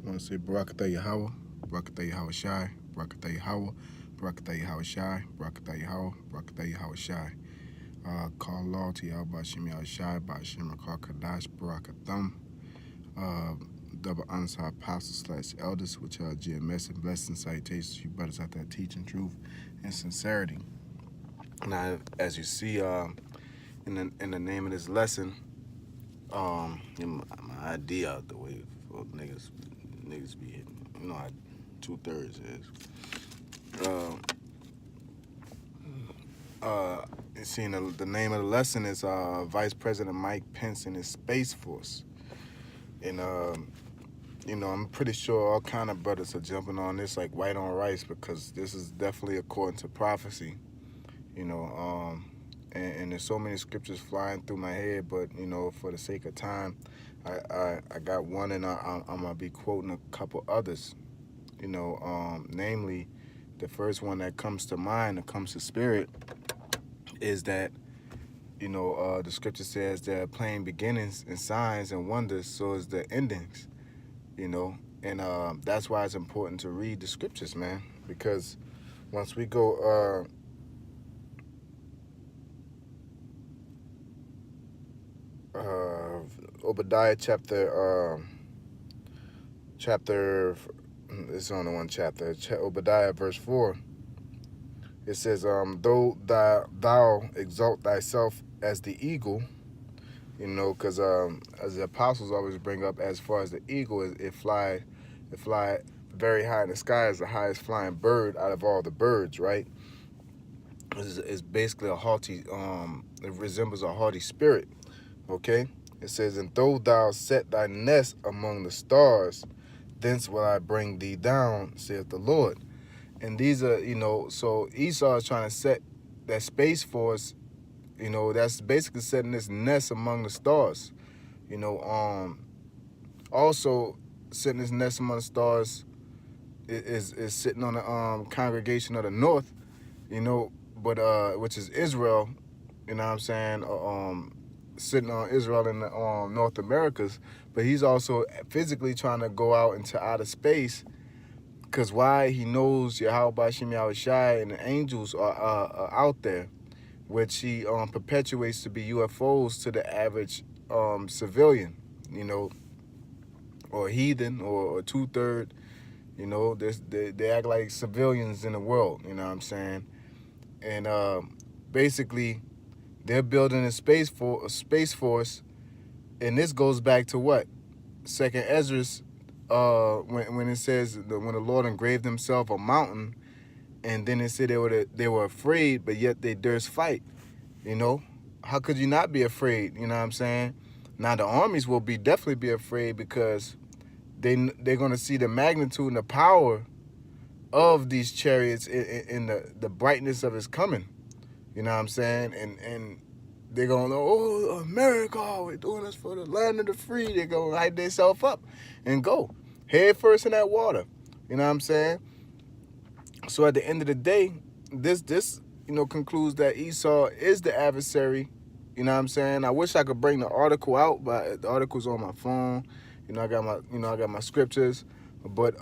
want to say Barakatah Yahweh, Barakatah Yahweh Shai, Barakatah Yahweh, Barakatah Yahweh Shai, Barakatah Yahweh, Barakatah Yahweh Shai. Call law to Yahweh Shem Yahweh Shai, Bashim Rakar Kadash, Barakatham. Double unside apostles / elders, which are GMS, and blessings, salutations to you brothers out there teaching truth and sincerity. Now, as you see in the name of this lesson, my idea out the way for niggas be hitting. You know how 2/3 is. Seeing the name of the lesson is Vice President Mike Pence and his Space Force. And I'm pretty sure all kind of brothers are jumping on this like white on rice, because this is definitely according to prophecy. And there's so many scriptures flying through my head, but for the sake of time, I got one, and I'm gonna be quoting a couple others. Namely, the first one that comes to mind, that comes to spirit, is that the scripture says there are plain beginnings and signs and wonders, so is the endings. And that's why it's important to read the scriptures, man, because once we go Obadiah chapter it's only one chapter, Obadiah verse 4, it says, though thou exalt thyself as the eagle, because as the apostles always bring up, as far as the eagle, it fly very high in the sky, as the highest flying bird out of all the birds, right? It's basically a haughty, it resembles a haughty spirit, okay? It says, and though thou set thy nest among the stars, thence will I bring thee down, saith the Lord. And these are, so Esau is trying to set that space force, that's basically setting this nest among the stars. Also setting this nest among the stars is sitting on the congregation of the north, but which is Israel, you know what I'm saying? Sitting on Israel in the North Americas, but he's also physically trying to go out into outer space. Because why? He knows Yahweh Shem Yahweh Shai and the angels are out there, which he perpetuates to be UFOs to the average civilian, or heathen, or 2/3. They act like civilians in the world, you know what I'm saying? And basically, they're building a space force, and this goes back to what? Second Ezra, when it says when the Lord engraved himself a mountain, and then it said they were afraid, but yet they durst fight. How could you not be afraid? You know what I'm saying? Now the armies will definitely be afraid, because they're going to see the magnitude and the power of these chariots in the brightness of his coming. You know what I'm saying? And they're going to know, oh, America, we're doing this for the land of the free. They're going to hype themselves up and go head first in that water. You know what I'm saying? So at the end of the day, this concludes that Esau is the adversary. You know what I'm saying? I wish I could bring the article out, but the article's on my phone. I got my scriptures, but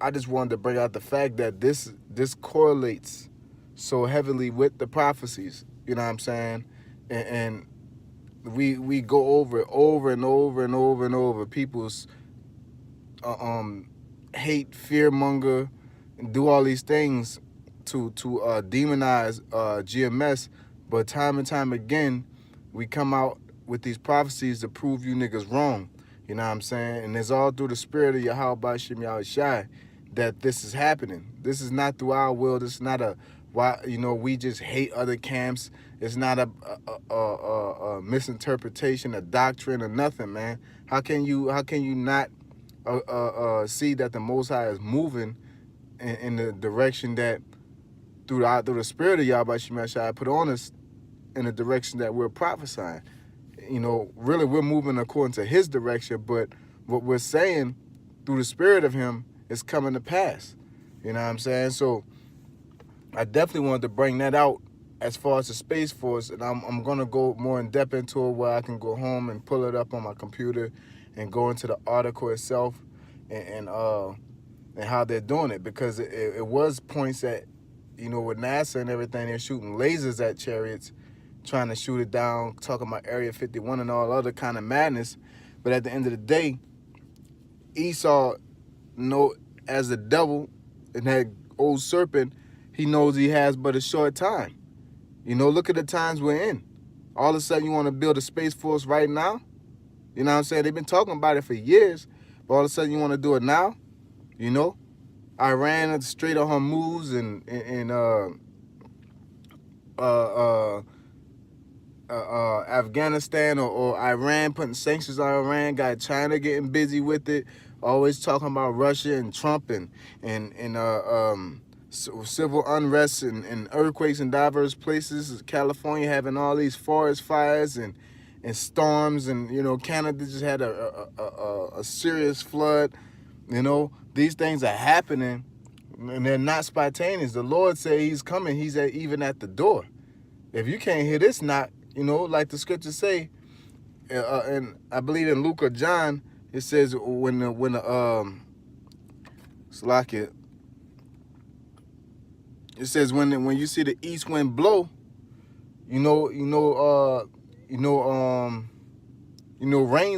I just wanted to bring out the fact that this correlates so heavily with the prophecies. You know what I'm saying? And we go over it over and over and over and over. People's hate, fearmonger, and do all these things to demonize GMS, but time and time again, we come out with these prophecies to prove you niggas wrong. You know what I'm saying? And it's all through the spirit of Yahweh Shem Yahweh Shai that this is happening. This is not through our will. This is not we just hate other camps. It's not a misinterpretation, a doctrine, or nothing, man. How can you not see that the Most High is moving in the direction that through the spirit of Yahweh Shem Yahweh Shai put on us, in the direction that we're prophesying? Really we're moving according to his direction, but what we're saying through the spirit of him is coming to pass. You know what I'm saying? So I definitely wanted to bring that out as far as the Space Force, and I'm going to go more in depth into it, where I can go home and pull it up on my computer and go into the article itself and how they're doing it, because it was points at, with NASA and everything, they're shooting lasers at chariots, trying to shoot it down, talking about Area 51 and all other kind of madness. But at the end of the day, Esau, as the devil and that old serpent, he knows he has but a short time. Look at the times we're in. All of a sudden, you want to build a Space Force right now? You know what I'm saying? They've been talking about it for years, but all of a sudden, you want to do it now? Iran straight on her moves, and Afghanistan or Iran putting sanctions on Iran, got China getting busy with it, always talking about Russia and Trump and civil unrest and earthquakes in diverse places. California having all these forest fires and storms, and Canada just had a serious flood. These things are happening, and they're not spontaneous. The Lord said He's coming. He's even at the door. If you can't hear this knock, like the scriptures say, and I believe in Luke or John, it says when Slack it says when you see the east wind blow, rain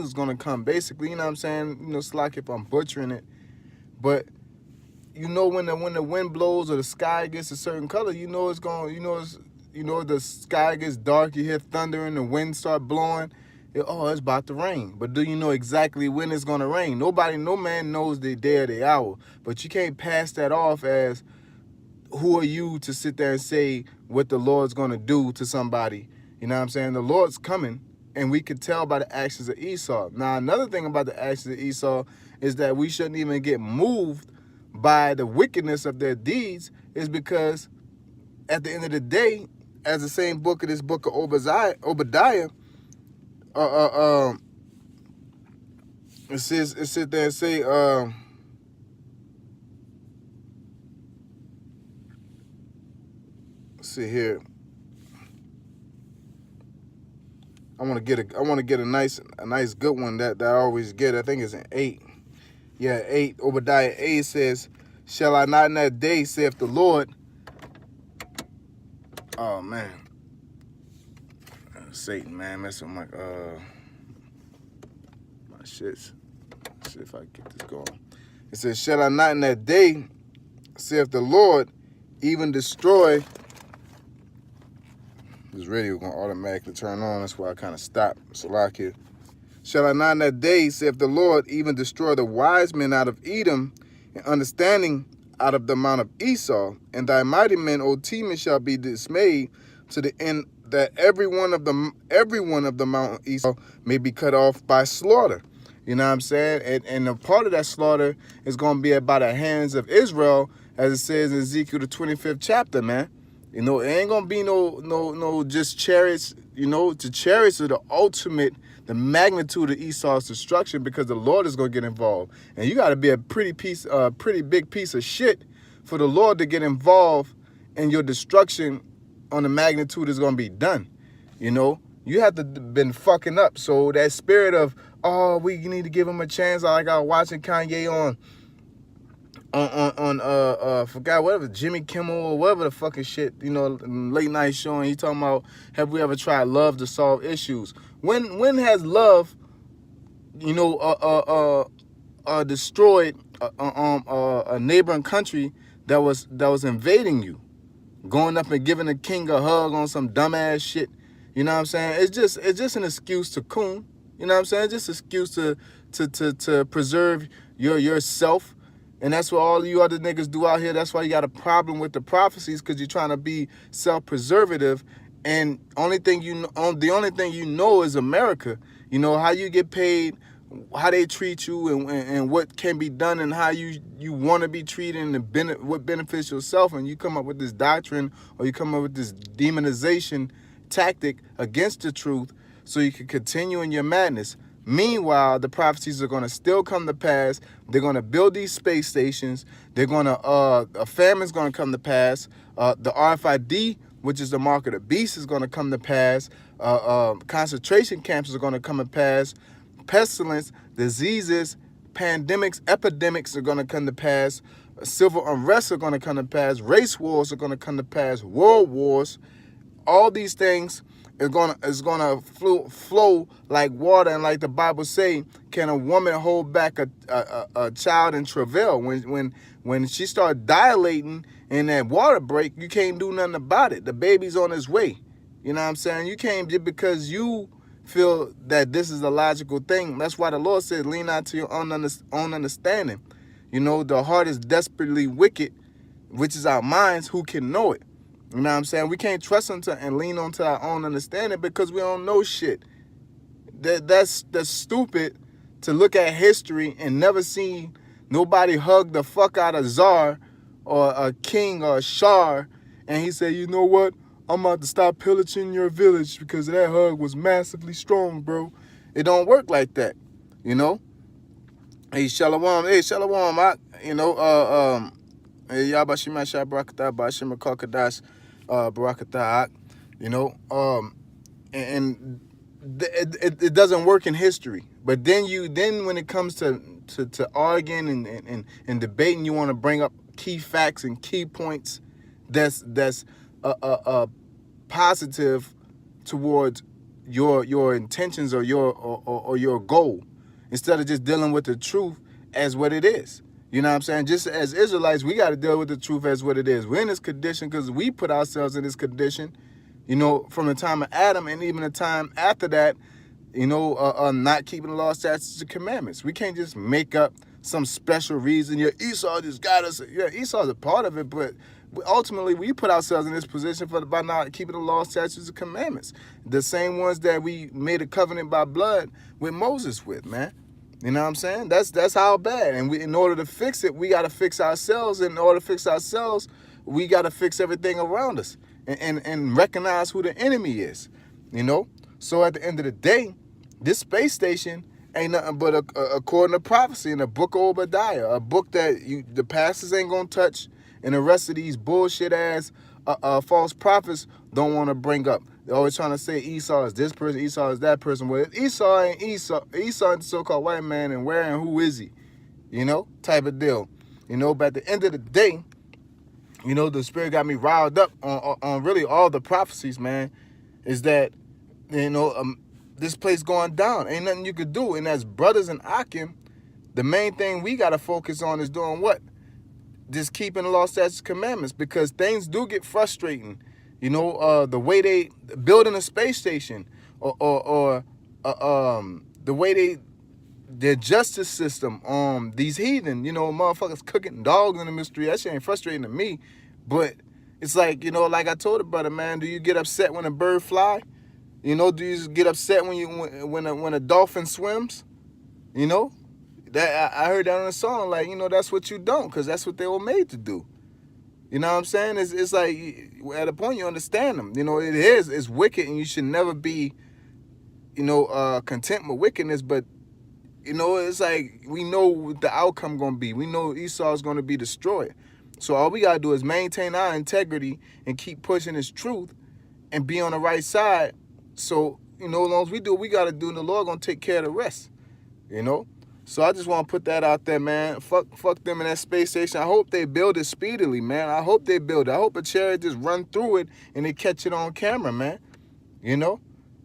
is gonna come. Basically, you know what I'm saying? Slack if I'm butchering it, but when the wind blows or the sky gets a certain color, it's going. The sky gets dark. You hear thunder and the wind start blowing. It's about to rain. But do you know exactly when it's gonna rain? No man knows the day or the hour. But you can't pass that off as, who are you to sit there and say what the Lord's going to do to somebody? You know what I'm saying? The Lord's coming, and we could tell by the actions of Esau. Now, another thing about the actions of Esau is that we shouldn't even get moved by the wickedness of their deeds, is because at the end of the day, as the same book of this book of Obadiah, it sit there and say, see here. I want to get a nice good one that I always get. I think it's an 8. Yeah, 8. Obadiah 8 says, "Shall I not in that day, saith the Lord?" Oh man, Satan, man, messing with my shits. Let's see if I can get this going. It says, "Shall I not in that day, saith the Lord, even destroy." This radio going to automatically turn on. That's why I kind of stopped. So like here. "Shall I not in that day, saith the Lord, even destroy the wise men out of Edom, and understanding out of the mount of Esau, and thy mighty men, O Teman, shall be dismayed, to the end that every one of the mount of Esau may be cut off by slaughter." You know what I'm saying? And a part of that slaughter is going to be by the hands of Israel, as it says in Ezekiel the 25th chapter, man. It ain't gonna be no just chariots. The chariots are the ultimate, the magnitude of Esau's destruction, because the Lord is gonna get involved, and you got to be a pretty big piece of shit for the Lord to get involved in your destruction on the magnitude is gonna be done. You have to been fucking up. So that spirit of, we need to give him a chance. Like I was watching Kanye on forgot whatever, Jimmy Kimmel or whatever the fucking shit, late night show, and he talking about, have we ever tried love to solve issues? When has love, destroyed a neighboring country that was invading you, going up and giving a king a hug on some dumbass shit? You know what I'm saying? It's just an excuse to coon. You know what I'm saying? It's just an excuse to preserve yourself. And that's what all you other niggas do out here. That's why you got a problem with the prophecies, because you're trying to be self-preservative. And the only thing you know is America. How you get paid, how they treat you, and what can be done, and how you want to be treated, and what benefits yourself. And you come up with this doctrine, or you come up with this demonization tactic against the truth, so you can continue in your madness. Meanwhile, the prophecies are going to still come to pass. They're going to build these space stations. They're going to, a famine's going to come to pass. The RFID, which is the mark of the beast, is going to come to pass. Concentration camps are going to come to pass. Pestilence, diseases, pandemics, epidemics are going to come to pass. Civil unrest are going to come to pass. Race wars are going to come to pass. World wars. All these things is gonna flow like water, and like the Bible say, can a woman hold back a child in travail? When she start dilating and that water break, you can't do nothing about it. The baby's on his way. You know what I'm saying? You can't, just because you feel that this is a logical thing. That's why the Lord said, lean not to your own understanding. You know, the heart is desperately wicked, which is our minds. Who can know it? You know what I'm saying? We can't trust and lean onto our own understanding because we don't know shit. That's stupid to look at history and never see nobody hug the fuck out of Tsar or a king or a Shah, and he said, you know what? I'm about to stop pillaging your village because that hug was massively strong, bro. It don't work like that, you know? Hey, Shalom. Hey, Shalom. You know, Yabashima Shah Barakatah, Bashima Kakadash, Barakatah, you know, and it doesn't work in history. But then when it comes to arguing and debating, you want to bring up key facts and key points that's positive towards your intentions or your goal, instead of just dealing with the truth as what it is. You know what I'm saying? Just as Israelites, we got to deal with the truth as what it is. We're in this condition because we put ourselves in this condition, you know, from the time of Adam and even the time after that, you know, not keeping the law, statutes, and commandments. We can't just make up some special reason. Yeah, Esau just got us. Yeah, Esau's a part of it, but ultimately we put ourselves in this position by not keeping the law, statutes, and commandments. The same ones that we made a covenant by blood with Moses with, man. You know what I'm saying? That's how bad. And in order to fix it, we got to fix ourselves. In order to fix ourselves, we got to fix everything around us and recognize who the enemy is, you know? So at the end of the day, this space station ain't nothing but, according to prophecy in the book of Obadiah, a book that the pastors ain't going to touch, and the rest of these bullshit-ass false prophets don't want to bring up. They're always trying to say Esau is this person, Esau is that person. Well, Esau ain't Esau. Esau is the so-called white man, and where and who is he? You know, type of deal. You know, but at the end of the day, you know, the Spirit got me riled up on really all the prophecies, man, is that, you know, this place going down. Ain't nothing you could do. And as brothers in Akim, the main thing we got to focus on is doing what? Just keeping the law, statutes, commandments, because things do get frustrating. You know, the way they building a space station, or the way their justice system, these heathen, you know, motherfuckers cooking dogs in the mystery. That shit ain't frustrating to me, but it's like, you know, like I told the brother, man, do you get upset when a bird fly? You know, do you just get upset when a dolphin swims? You know, that I heard that on a song, like, you know, that's what you don't, because that's what they were made to do. You know what I'm saying? It's like, at a point you understand them. You know, it's wicked, and you should never be, you know, content with wickedness. But, you know, it's like, we know what the outcome going to be. We know Esau is going to be destroyed. So all we got to do is maintain our integrity and keep pushing this truth and be on the right side. So, you know, as long as we do what we got to do, and the Lord going to take care of the rest, you know? So I just want to put that out there, man. Fuck them in that space station. I hope they build it speedily, man. I hope they build it. I hope a chariot just run through it and they catch it on camera, man. You know,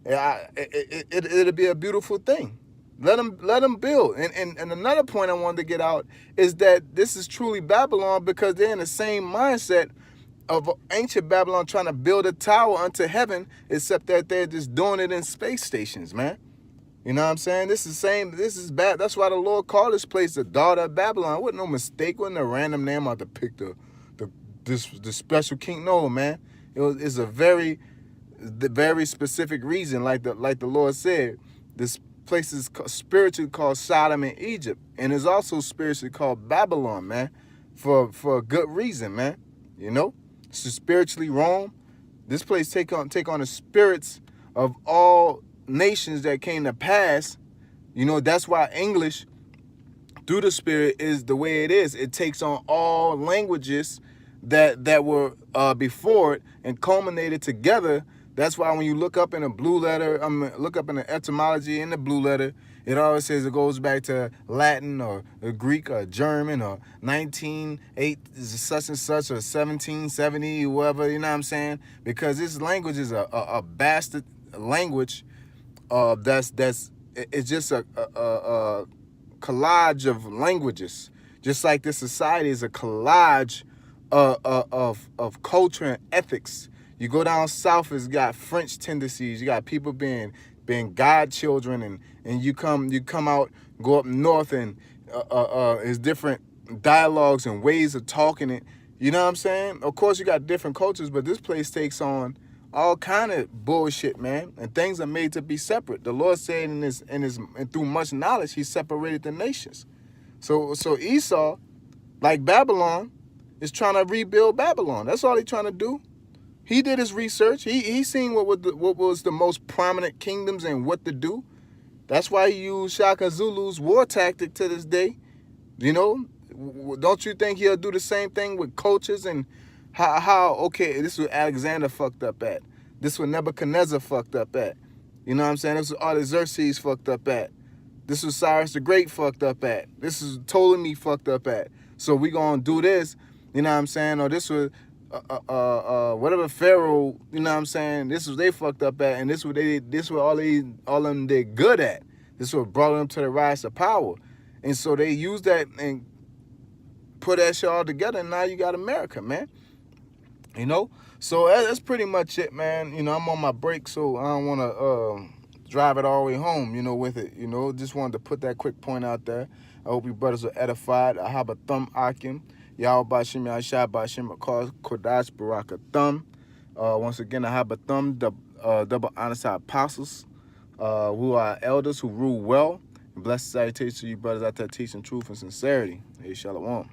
it'll be a beautiful thing. Let them build. And another point I wanted to get out is that this is truly Babylon, because they're in the same mindset of ancient Babylon, trying to build a tower unto heaven, except that they're just doing it in space stations, man. You know what I'm saying? This is bad. That's why the Lord called this place the daughter of Babylon. It wasn't no mistake. It wasn't a random name out to pick the special king. No, man. It's a very specific reason. Like the Lord said, this place is spiritually called Sodom and Egypt, and it's also spiritually called Babylon, man, for a good reason, man. You know, so spiritually Rome. This place take on the spirits of all nations that came to pass. You know, that's why English through the Spirit is the way it is. It takes on all languages that were before it and culminated together. That's why when you look up in a blue letter, look up in the etymology in the blue letter, It always says it goes back to Latin or Greek or German or 1908 such and such or 1770 or whatever, you know what I'm saying? Because this language is a bastard language it's just a collage of languages. Just like this society is a collage of culture and ethics. You go down south, it's got French tendencies. You got people being godchildren, and you come out, go up north, and it's different dialogues and ways of talking it. You know what I'm saying? Of course, you got different cultures, but this place takes on all kind of bullshit, man. And things are made to be separate. The Lord said and through much knowledge, He separated the nations. So Esau, like Babylon, is trying to rebuild Babylon. That's all he's trying to do. He did his research. He seen what was the most prominent kingdoms and what to do. That's why he used Shaka Zulu's war tactic to this day. You know, don't you think he'll do the same thing with cultures and how okay, this is what Alexander fucked up at. This is what Nebuchadnezzar fucked up at. You know what I'm saying? This is what Artaxerxes fucked up at. This is Cyrus the Great fucked up at. This is Ptolemy fucked up at. So we gonna do this, you know what I'm saying? Or this was whatever Pharaoh, you know what I'm saying? This was they fucked up at, and this what all of them did good at. This what brought them to the rise to power. And so they used that and put that shit all together, and now you got America, man. You know? So that's pretty much it, man. You know, I'm on my break, so I don't want to drive it all the way home, you know, with it. You know, just wanted to put that quick point out there. I hope you brothers are edified. I have a thumb akim. Y'all Bashim Yashai Bashim Kodash Baraka thumb. Once again, I have a thumb, double honest apostles, who are elders who rule well. And blessed salutations to you brothers out there teaching truth and sincerity. Hey, Shalom.